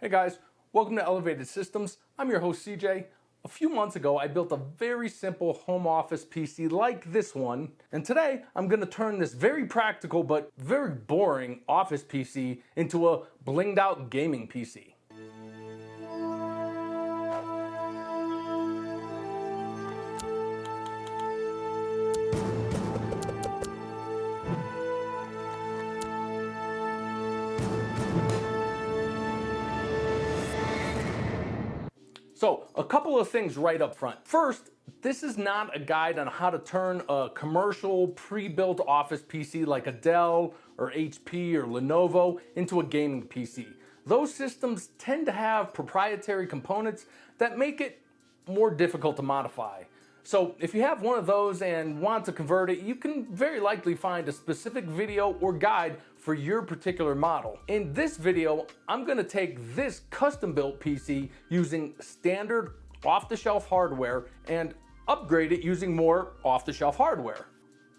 Hey guys, welcome to Elevated Systems. I'm your host CJ. A few months ago, I built a very simple home office PC like this one, and today I'm going to turn this very practical but very boring office PC into a blinged out gaming PC. So, a couple of things right up front. First, this is not a guide on how to turn a commercial pre-built office PC like a Dell or HP or Lenovo into a gaming PC. Those systems tend to have proprietary components that make it more difficult to modify. So if you have one of those and want to convert it, you can very likely find a specific video or guide for your particular model. In this video, I'm going to take this custom-built PC using standard off-the-shelf hardware and upgrade it using more off-the-shelf hardware.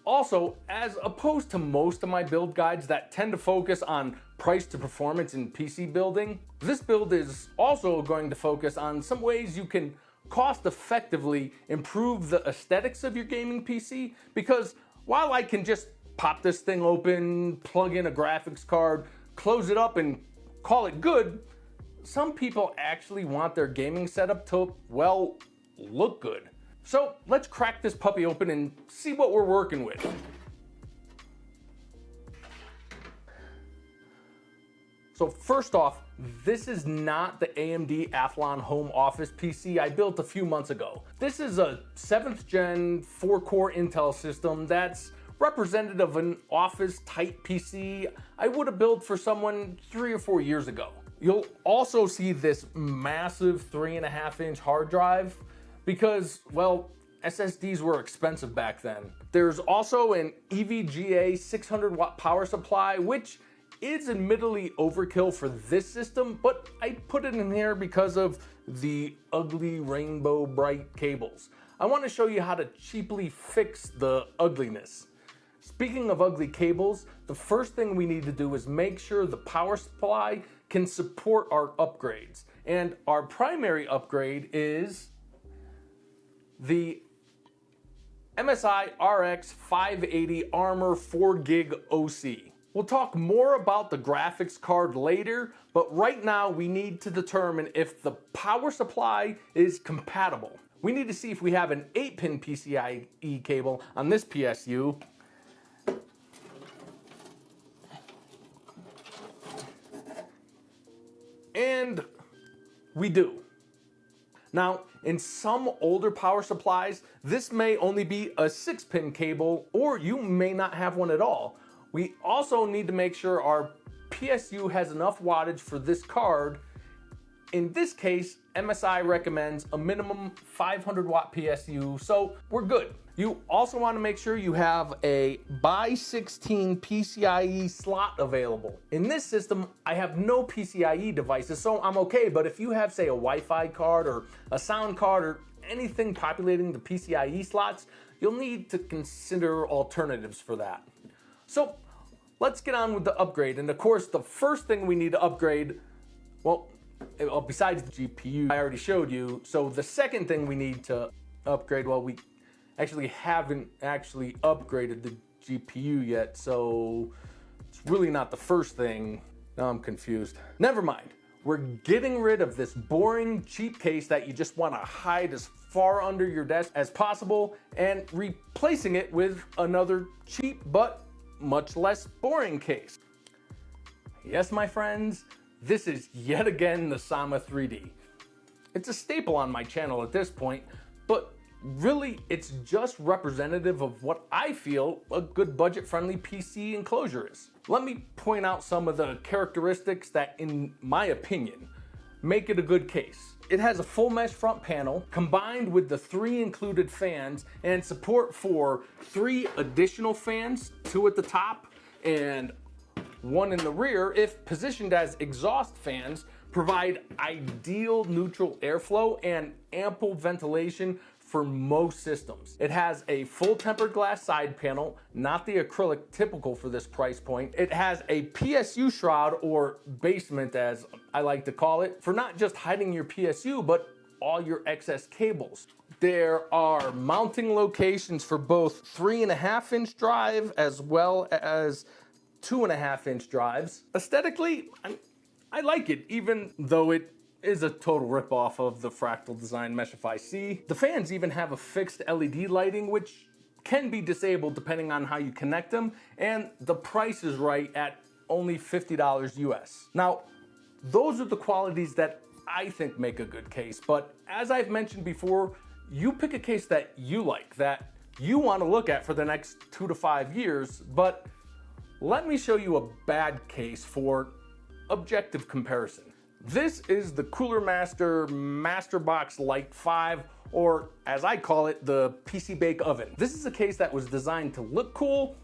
Also, as opposed to most of my build guides that tend to focus on price to performance in PC building, this build is also going to focus on some ways you can cost effectively improve the aesthetics of your gaming PC, because while I can just pop this thing open, plug in a graphics card, close it up and call it good, some people actually want their gaming setup to, well, look good. So let's crack this puppy open and see what we're working with. So first off, this is not the AMD Athlon home office PC I built a few months ago. This is a 7th gen 4-core Intel system that's representative of an office type PC I would have built for someone 3 or 4 years ago. You'll also see this massive 3.5-inch hard drive because, well, SSDs were expensive back then. There's also an EVGA 600 watt power supply, which is admittedly overkill for this system, but I put it in here because of the ugly rainbow bright cables. I want to show you how to cheaply fix the ugliness. Speaking of ugly cables, the first thing we need to do is make sure the power supply can support our upgrades. And our primary upgrade is the MSI RX 580 Armor 4 gig OC. We'll talk more about the graphics card later, but right now we need to determine if the power supply is compatible. We need to see if we have an 8-pin PCIe cable on this PSU. And we do. Now, in some older power supplies, this may only be a 6-pin cable, or you may not have one at all. We also need to make sure our PSU has enough wattage for this card. In this case, MSI recommends a minimum 500 watt PSU, so we're good. You also want to make sure you have a by 16 PCIe slot available. In this system, I have no PCIe devices, so I'm okay, but if you have, say, a Wi-Fi card or a sound card or anything populating the PCIe slots, you'll need to consider alternatives for that. So let's get on with the upgrade. And of course, the first thing we need to upgrade, well, besides the GPU I already showed you, so the second thing we need to upgrade, well, we actually haven't actually upgraded the GPU yet, so it's really not the first thing. Now I'm confused. Never mind. We're getting rid of this boring, cheap case that you just want to hide as far under your desk as possible and replacing it with another cheap but much less boring case. Yes, my friends, this is yet again the Sama 3D. It's a staple on my channel at this point, but really it's just representative of what I feel a good budget-friendly PC enclosure is. Let me point out some of the characteristics that, in my opinion, make it a good case. It has a full mesh front panel combined with the 3 included fans and support for 3 additional fans, 2 at the top and 1 in the rear if positioned as exhaust fans, provide ideal neutral airflow and ample ventilation for most systems. It has a full tempered glass side panel, not the acrylic typical for this price point. It has a PSU shroud, or basement as I like to call it, for not just hiding your PSU, but all your excess cables. There are mounting locations for both 3.5-inch drive as well as 2.5-inch drives. Aesthetically, I like it, even though it is a total ripoff of the Fractal Design Meshify C. The fans even have a fixed LED lighting, which can be disabled depending on how you connect them, and the price is right at only $50 US. Now, those are the qualities that I think make a good case, but as I've mentioned before, you pick a case that you like, that you want to look at for the next 2 to 5 years, but let me show you a bad case for objective comparison. This is the Cooler Master Masterbox Lite 5, or as I call it, the PC Bake Oven. This is a case that was designed to look cool,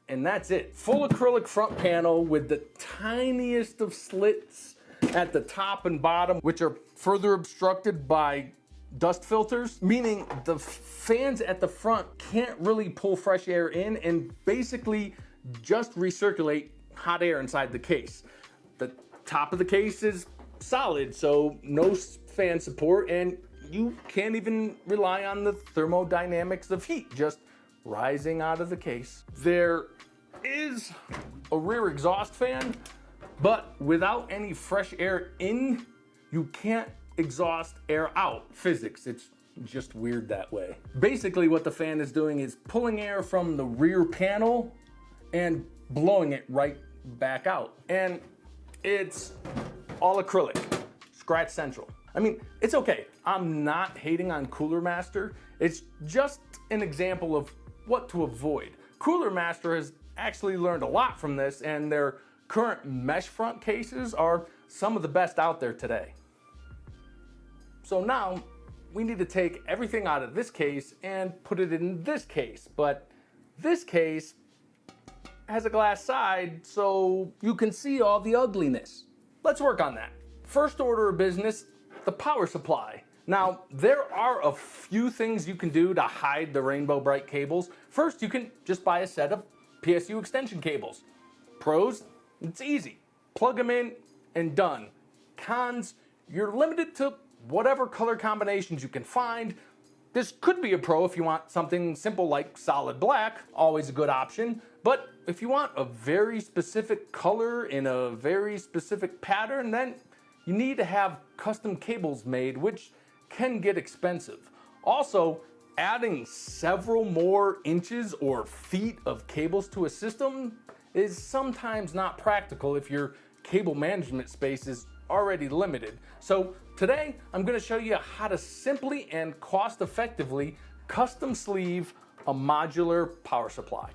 and that's it. Full acrylic front panel with the tiniest of slits at the top and bottom, which are further obstructed by dust filters, meaning the fans at the front can't really pull fresh air in and basically just recirculate hot air inside the case. The top of the case is solid, so no fan support, and you can't even rely on the thermodynamics of heat just rising out of the case. There is a rear exhaust fan, but without any fresh air in, you can't exhaust air out. Physics, it's just weird that way. Basically what the fan is doing is pulling air from the rear panel and blowing it right back out. And it's all acrylic, scratch central. I mean, it's okay. I'm not hating on Cooler Master. It's just an example of what to avoid. Cooler Master has actually learned a lot from this, and their current mesh front cases are some of the best out there today. So now we need to take everything out of this case and put it in this case, but this case has a glass side so you can see all the ugliness. Let's work on that. First order of business, the power supply. Now, there are a few things you can do to hide the rainbow bright cables. First, you can just buy a set of PSU extension cables. Pros, it's easy. Plug them in and done. Cons, you're limited to whatever color combinations you can find. This could be a pro if you want something simple like solid black, always a good option. But if you want a very specific color in a very specific pattern, then you need to have custom cables made, which can get expensive. Also, adding several more inches or feet of cables to a system is sometimes not practical if your cable management space is already limited. So today, I'm going to show you how to simply and cost effectively custom sleeve a modular power supply.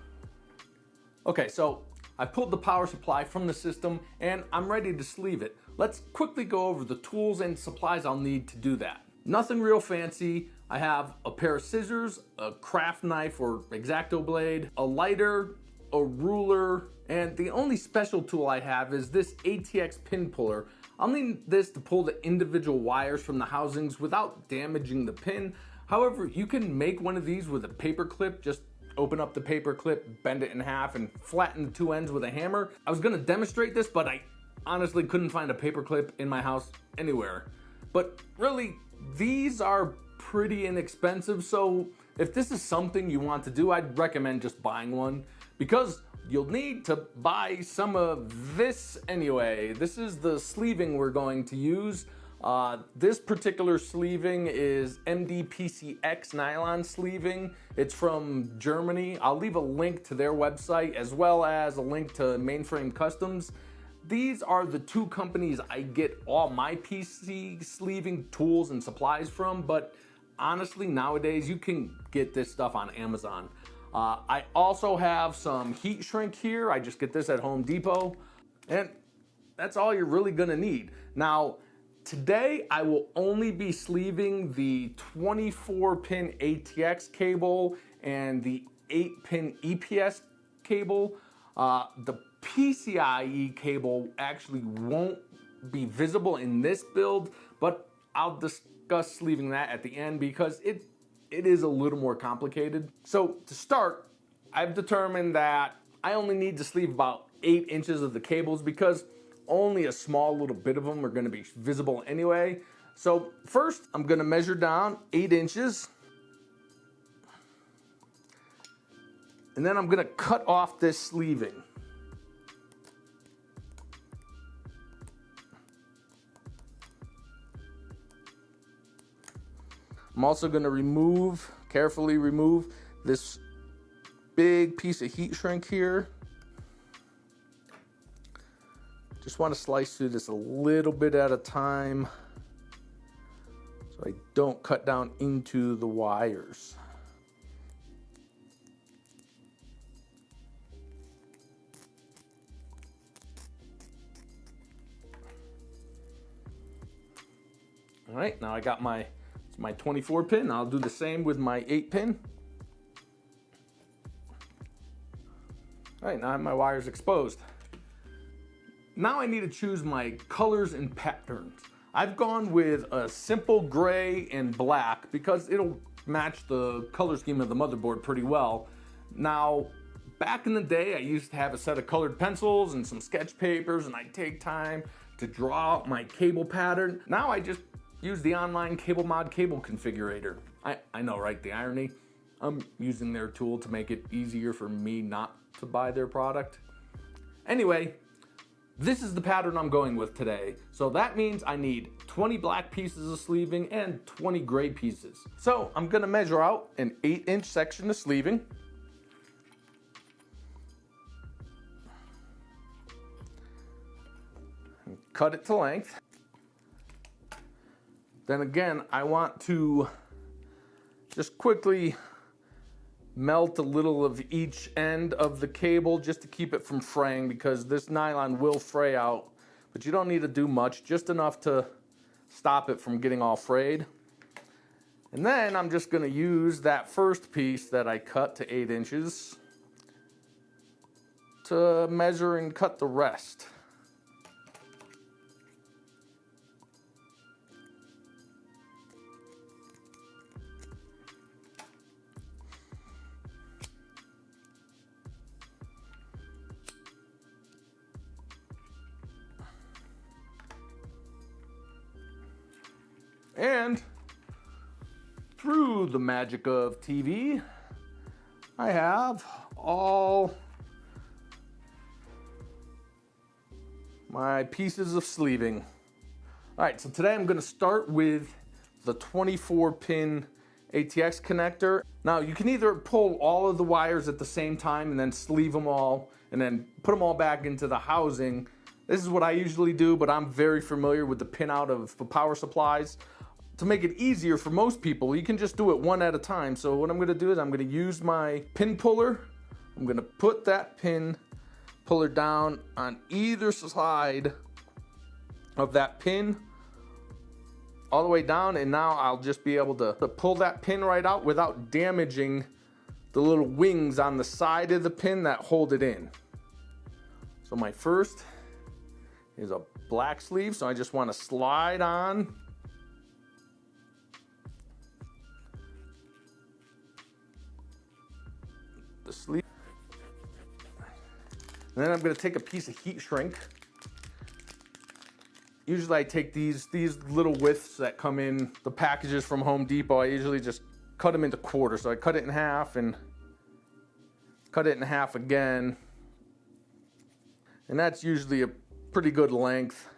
Okay, so I pulled the power supply from the system and I'm ready to sleeve it. Let's quickly go over the tools and supplies I'll need to do that. Nothing real fancy. I have a pair of scissors, a craft knife or X-Acto blade, a lighter, a ruler, and the only special tool I have is this ATX pin puller. I'll need this to pull the individual wires from the housings without damaging the pin. However, you can make one of these with a paper clip. Just open up the paper clip, bend it in half, and flatten the two ends with a hammer. I was gonna demonstrate this, but I honestly couldn't find a paper clip in my house anywhere. But really, these are pretty inexpensive, so if this is something you want to do, I'd recommend just buying one, because you'll need to buy some of this anyway. This is the sleeving we're going to use. This particular sleeving is MDPCX nylon sleeving. It's from Germany. I'll leave a link to their website as well as a link to Mainframe Customs. These are the two companies I get all my PC sleeving tools and supplies from, but honestly, nowadays you can get this stuff on Amazon. I also have some heat shrink here. I just get this at Home Depot, and that's all you're really gonna need. Now, today I will only be sleeving the 24-pin ATX cable and the 8-pin EPS cable. The PCIe cable actually won't be visible in this build, but I'll discuss sleeving that at the end because it it is a little more complicated. So to start, I've determined that I only need to sleeve about 8 inches of the cables because only a small little bit of them are going to be visible anyway. So first, I'm going to measure down 8 inches. And then I'm going to cut off this sleeving. I'm also going to carefully remove this big piece of heat shrink here. Just want to slice through this a little bit at a time so I don't cut down into the wires. All right, now I got my 24 pin. I'll do the same with my 8 pin. All right, now I have my wires exposed. Now I need to choose my colors and patterns. I've gone with a simple gray and black because it'll match the color scheme of the motherboard pretty well. Now, back in the day, I used to have a set of colored pencils and some sketch papers, and I'd take time to draw out my cable pattern. Now I just use the online cable mod cable configurator. I know, right? The irony. I'm using their tool to make it easier for me not to buy their product. Anyway, this is the pattern I'm going with today. So that means I need 20 black pieces of sleeving and 20 gray pieces. So I'm gonna measure out an 8-inch section of sleeving. And cut it to length. Then again, I want to just quickly melt a little of each end of the cable just to keep it from fraying, because this nylon will fray out, but you don't need to do much, just enough to stop it from getting all frayed. And then I'm just going to use that first piece that I cut to 8 inches to measure and cut the rest. And through the magic of TV, I have all my pieces of sleeving. All right, so today I'm going to start with the 24-pin ATX connector. Now, you can either pull all of the wires at the same time and then sleeve them all and then put them all back into the housing. This is what I usually do, but I'm very familiar with the pin out of the power supplies. To make it easier for most people, you can just do it one at a time. So what I'm going to do is I'm going to use my pin puller. I'm going to put that pin puller down on either side of that pin all the way down, and now I'll just be able to pull that pin right out without damaging the little wings on the side of the pin that hold it in. So my first is a black sleeve, so I just want to slide on the sleeve. And then I'm going to take a piece of heat shrink. Usually I take these little widths that come in the packages from Home Depot. I usually just cut them into quarters. So I cut it in half and cut it in half again. And that's usually a pretty good length.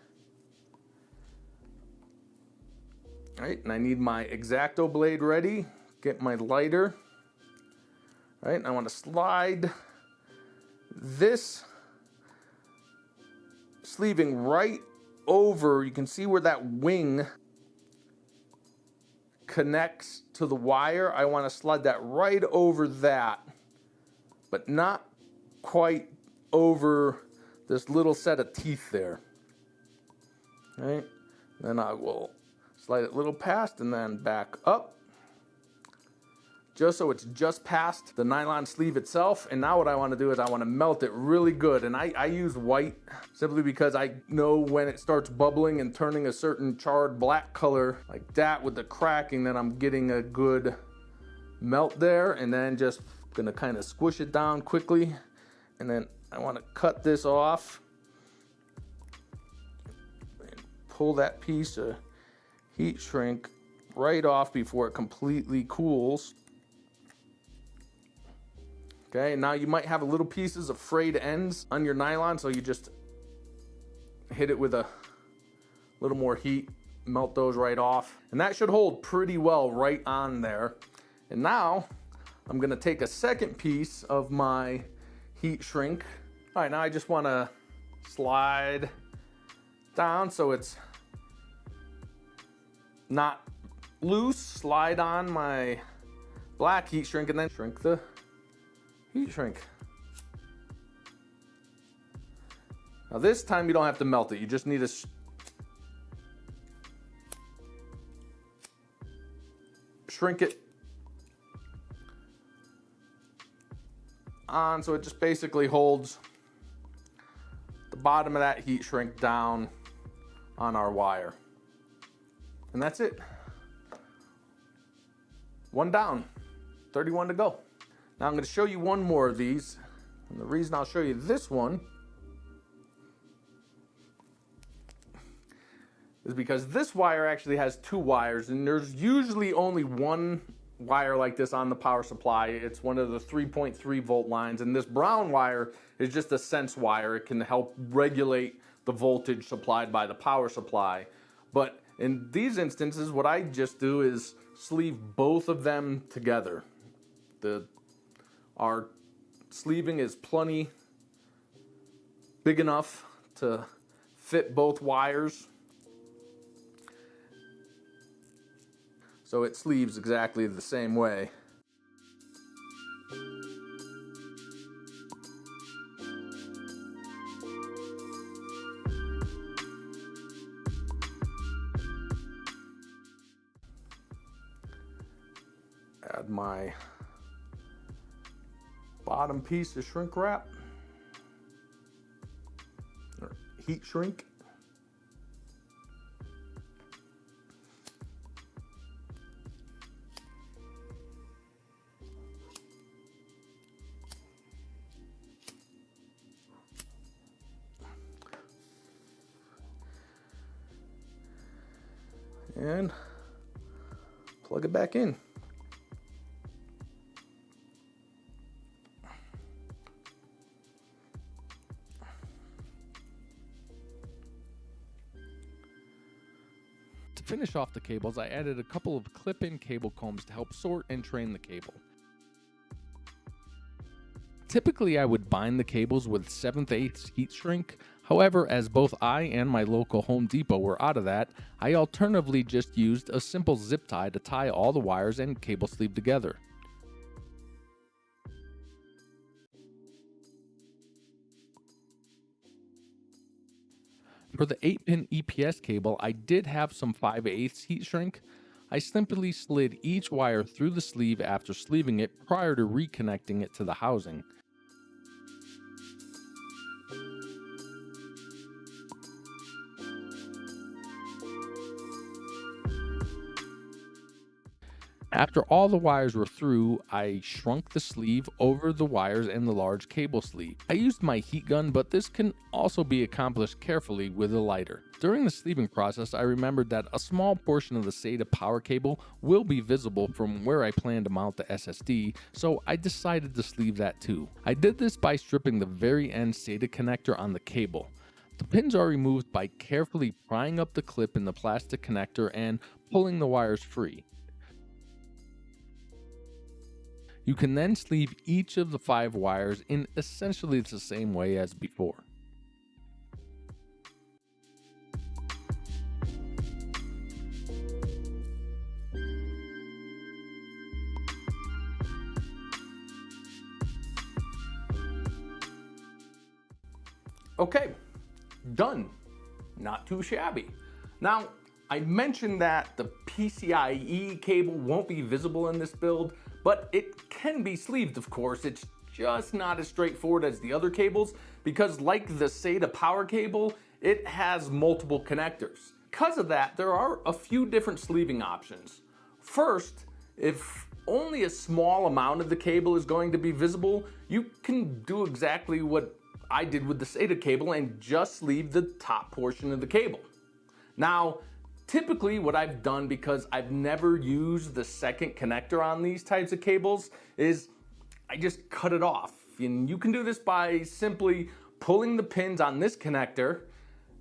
All right, and I need my X-Acto blade ready. Get my lighter. All right, and I want to slide this sleeving right over. You can see where that wing connects to the wire. I want to slide that right over that, but not quite over this little set of teeth there. All right, then I will slide it a little past and then back up, just so it's just past the nylon sleeve itself. And now what I want to do is I want to melt it really good. And I use white simply because I know when it starts bubbling and turning a certain charred black color like that with the cracking, that I'm getting a good melt there, and then just gonna kind of squish it down quickly. And then I want to cut this off and pull that piece of heat shrink right off before it completely cools. Okay, now you might have a little pieces of frayed ends on your nylon, so you just hit it with a little more heat, melt those right off, and that should hold pretty well right on there. And now I'm gonna take a second piece of my heat shrink. All right, now I just wanna slide down so it's not loose, slide on my black heat shrink, and then shrink the heat shrink. Now this time you don't have to melt it, you just need to shrink it on so it just basically holds the bottom of that heat shrink down on our wire. And that's it. One down, 31 to go. Now I'm going to show you one more of these. And the reason I'll show you this one is because this wire actually has two wires, and there's usually only one wire like this on the power supply. It's one of the 3.3 volt lines, and this brown wire is just a sense wire. It can help regulate the voltage supplied by the power supply. But in these instances, what I just do is sleeve both of them together. Our sleeving is plenty big enough to fit both wires. So it sleeves exactly the same way. Add my bottom piece of shrink wrap, or heat shrink. And plug it back in. To finish off the cables, I added a couple of clip-in cable combs to help sort and train the cable. Typically, I would bind the cables with 7/8 heat shrink. However, as both I and my local Home Depot were out of that, I alternatively just used a simple zip tie to tie all the wires and cable sleeve together. For the 8-pin EPS cable, I did have some 5/8 heat shrink. I simply slid each wire through the sleeve after sleeving it prior to reconnecting it to the housing. After all the wires were through, I shrunk the sleeve over the wires and the large cable sleeve. I used my heat gun, but this can also be accomplished carefully with a lighter. During the sleeving process, I remembered that a small portion of the SATA power cable will be visible from where I plan to mount the SSD, so I decided to sleeve that too. I did this by stripping the very end SATA connector on the cable. The pins are removed by carefully prying up the clip in the plastic connector and pulling the wires free. You can then sleeve each of the 5 wires in essentially the same way as before. Okay, done. Not too shabby. Now, I mentioned that the PCIe cable won't be visible in this build, but it can be sleeved, of course. It's just not as straightforward as the other cables because, like the SATA power cable, it has multiple connectors. Because of that, there are a few different sleeving options. First, if only a small amount of the cable is going to be visible, you can do exactly what I did with the SATA cable and just leave the top portion of the cable. Now, typically what I've done, because I've never used the second connector on these types of cables, is I just cut it off. And you can do this by simply pulling the pins on this connector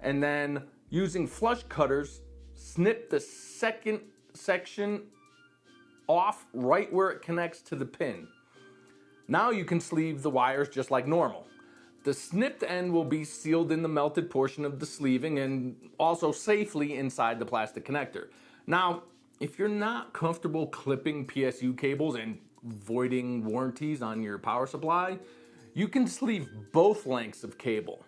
and then using flush cutters, snip the second section off right where it connects to the pin. Now you can sleeve the wires just like normal. The snipped end will be sealed in the melted portion of the sleeving and also safely inside the plastic connector. Now, if you're not comfortable clipping PSU cables and voiding warranties on your power supply, you can sleeve both lengths of cable.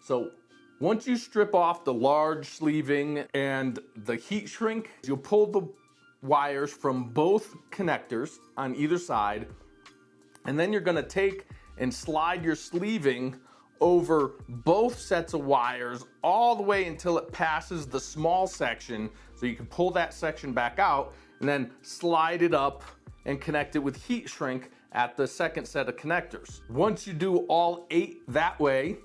So once you strip off the large sleeving and the heat shrink, you'll pull the wires from both connectors on either side, and then you're gonna take and slide your sleeving over both sets of wires all the way until it passes the small section, so you can pull that section back out and then slide it up and connect it with heat shrink at the second set of connectors. Once you do all 8 that way,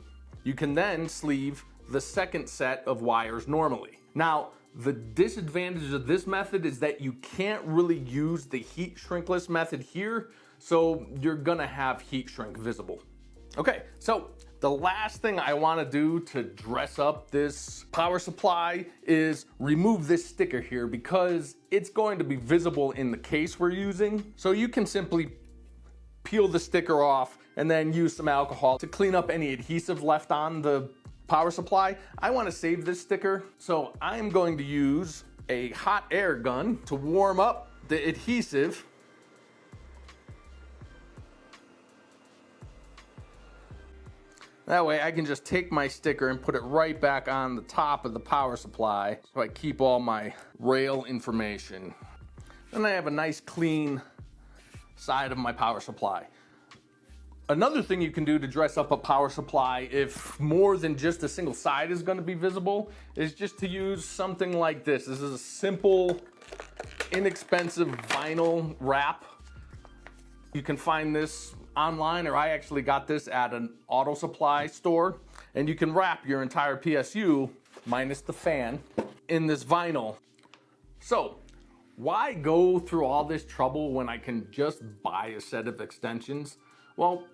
you can then sleeve the second set of wires normally. Now, the disadvantage of this method is that you can't really use the heat shrinkless method here, so you're gonna have heat shrink visible. Okay, so the last thing I wanna do to dress up this power supply is remove this sticker here, because it's going to be visible in the case we're using. So you can simply peel the sticker off and then use some alcohol to clean up any adhesive left on the power supply. I want to save this sticker, so I'm going to use a hot air gun to warm up the adhesive. That way I can just take my sticker and put it right back on the top of the power supply, so I keep all my rail information. Then I have a nice clean side of my power supply. Another thing you can do to dress up a power supply, if more than just a single side is going to be visible, is just to use something like this. This is a simple, inexpensive vinyl wrap. You can find this online, or I actually got this at an auto supply store, and you can wrap your entire PSU, minus the fan, in this vinyl. So, why go through all this trouble when I can just buy a set of extensions? Well,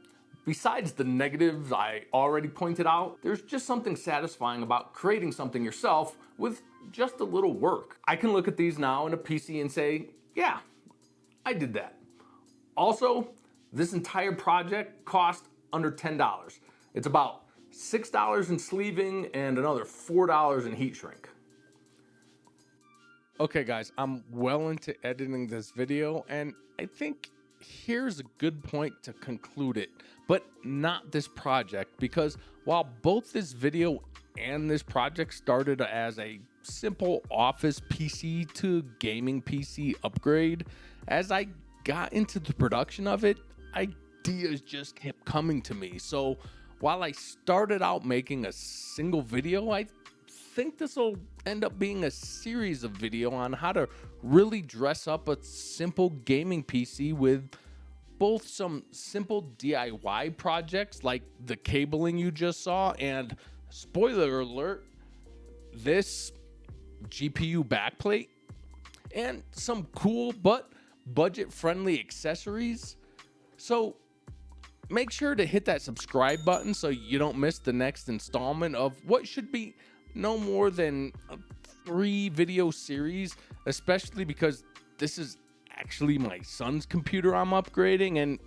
besides the negatives I already pointed out, there's just something satisfying about creating something yourself with just a little work. I can look at these now in a PC and say, yeah, I did that. Also, this entire project cost under $10. It's about $6 in sleeving and another $4 in heat shrink. Okay guys, I'm well into editing this video, and I think here's a good point to conclude it, but not this project, because while both this video and this project started as a simple office PC to gaming PC upgrade, as I got into the production of it, ideas just kept coming to me. So while I started out making a single video, I think this will end up being a series of video on how to really dress up a simple gaming PC with both some simple DIY projects like the cabling you just saw, and spoiler alert, this GPU backplate, and some cool but budget-friendly accessories. So make sure to hit that subscribe button so you don't miss the next installment of what should be no more than a 3-video series, especially because this is actually my son's computer I'm upgrading and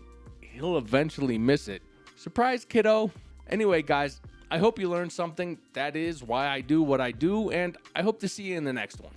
he'll eventually miss it. Surprise, kiddo. Anyway, guys, I hope you learned something. That is why I do what I do, and I hope to see you in the next one.